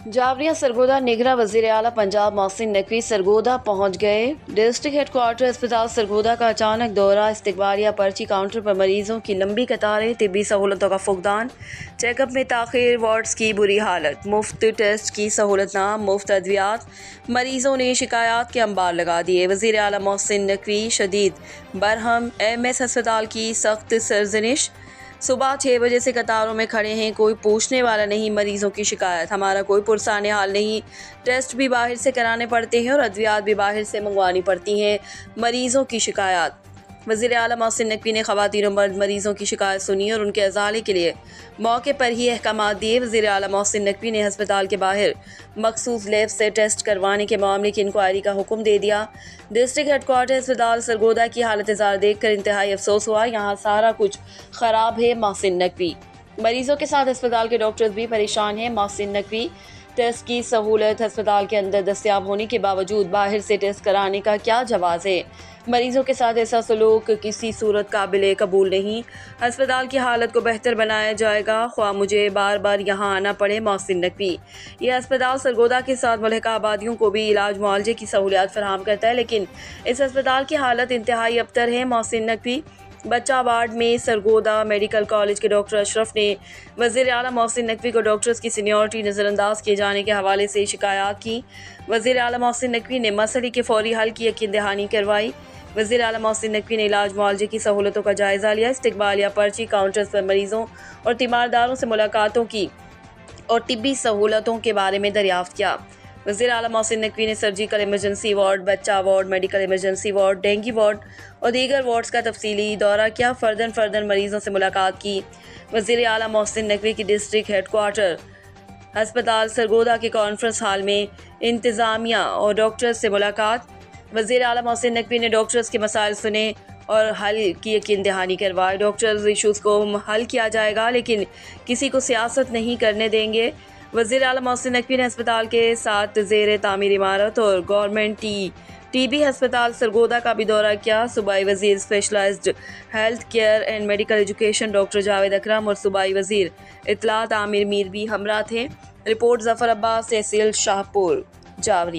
जावरिया सरगोदा निगरां वज़ीर आला पंजाब मोहसिन नकवी सरगोदा पहुंच गए। डिस्ट्रिक्ट हेडक्वार्टर अस्पताल सरगोदा का अचानक दौरा, इस्तकबालिया पर्ची काउंटर पर मरीजों की लंबी कतारें, तिब्बी सहूलतों का फुकदान, चेकअप में ताख़ीर, वार्ड्स की बुरी हालत, मुफ्त टेस्ट की सहूलत ना, मुफ्त अद्वियात। मरीजों ने शिकायत के अंबार लगा दिए। वज़ीर आला मोहसिन नकवी शदीद बरहम, एमएस अस्पताल की सख्त सरजनिश। सुबह 6 बजे से कतारों में खड़े हैं, कोई पूछने वाला नहीं। मरीजों की शिकायत, हमारा कोई पुरसाने हाल नहीं। टेस्ट भी बाहर से कराने पड़ते हैं और अद्वियात भी बाहर से मंगवानी पड़ती हैं। मरीजों की शिकायत। वज़ीर आला मोहसिन नकवी ने ख़वातीन और मर्द मरीजों की शिकायत सुनी और उनके अजाले के लिए मौके पर ही अहकामात दिए। वज़ीर आला मोहसिन नकवी ने अस्पताल के बाहर मखसूस लैब से टेस्ट करवाने के मामले की इंक्वायरी का हुक्म दे दिया। डिस्ट्रिक्ट हेडक्वार्टर अस्पताल सरगोदा की हालत ज़ार देखकर इंतहाई अफसोस हुआ। यहाँ सारा कुछ ख़राब है। मोहसिन नकवी। मरीजों के साथ अस्पताल के डॉक्टर्स भी परेशान हैं। मोहसिन नकवी। टेस्ट की सहूलत अस्पताल के अंदर दस्तयाब होने के बावजूद बाहर से टेस्ट कराने का क्या जवाज़ है? मरीजों के साथ ऐसा सलूक किसी सूरत काबिल कबूल नहीं। अस्पताल की हालत को बेहतर बनाया जाएगा, ख्वाह मुझे बार बार यहाँ आना पड़े। मोहसिन नकवी। यह अस्पताल सरगोदा के साथ मुल्हिका आबादियों को भी इलाज मुआलजे की सहूलियात फराहम करता है, लेकिन इस अस्पताल की हालत इंतहाई अबतर है। मोहसिन नकवी। बच्चा वार्ड में सरगोदा मेडिकल कॉलेज के डॉक्टर अशरफ ने वज़ीर आला मोहसिन नकवी को डॉक्टर्स की सीनियरिटी नज़रअंदाज किए जाने के हवाले से शिकायत की। वज़ीर आला मोहसिन नकवी ने मसले के फौरी हल की यकीन दहानी करवाई। वज़ीर आला मोहसिन नकवी ने इलाज मुआलजे की सहूलतों का जायज़ा लिया। इस्तकबालिया पर्ची काउंटर्स पर मरीजों और तीमारदारों से मुलाकातों की और तिब्बी सहूलतों के बारे में दरियाफ्त किया। वज़ीर आला मोहसिन नकवी ने सर्जिकल इमरजेंसी वार्ड, बच्चा ward, medical emergency ward, dengue ward और दीगर वार्ड्स का तफसीली दौरा किया। फ़र्दन मरीजों से मुलाकात की। वज़ीर आला मोहसिन नकवी की डिस्ट्रिक्ट हेडक्वार्टर अस्पताल सरगोदा के कॉन्फ्रेंस हॉल में इंतज़ामिया और डॉक्टर्स से मुलाकात। वज़ीर आला मोहसिन नकवी ने डॉक्टर्स के मसाइल सुने और हल की यकीन दहानी करवाई। डॉक्टर्स इशूज़ को हल किया जाएगा, लेकिन किसी को सियासत नहीं करने देंगे। वज़ीर आला मोहसिन नकवी ने अस्पताल के साथ ज़ेर तामीर इमारत और गवर्नमेंट टीबी अस्पताल सरगोदा का भी दौरा किया। सूबाई वज़ीर specialised health care and medical education doctor Javed Akram और सूबाई वज़ीर इत्तलात आमिर मीर भी हमरा थे। रिपोर्ट ज़फ़र अब्बास, तहसील शाहपुर, जावरिया।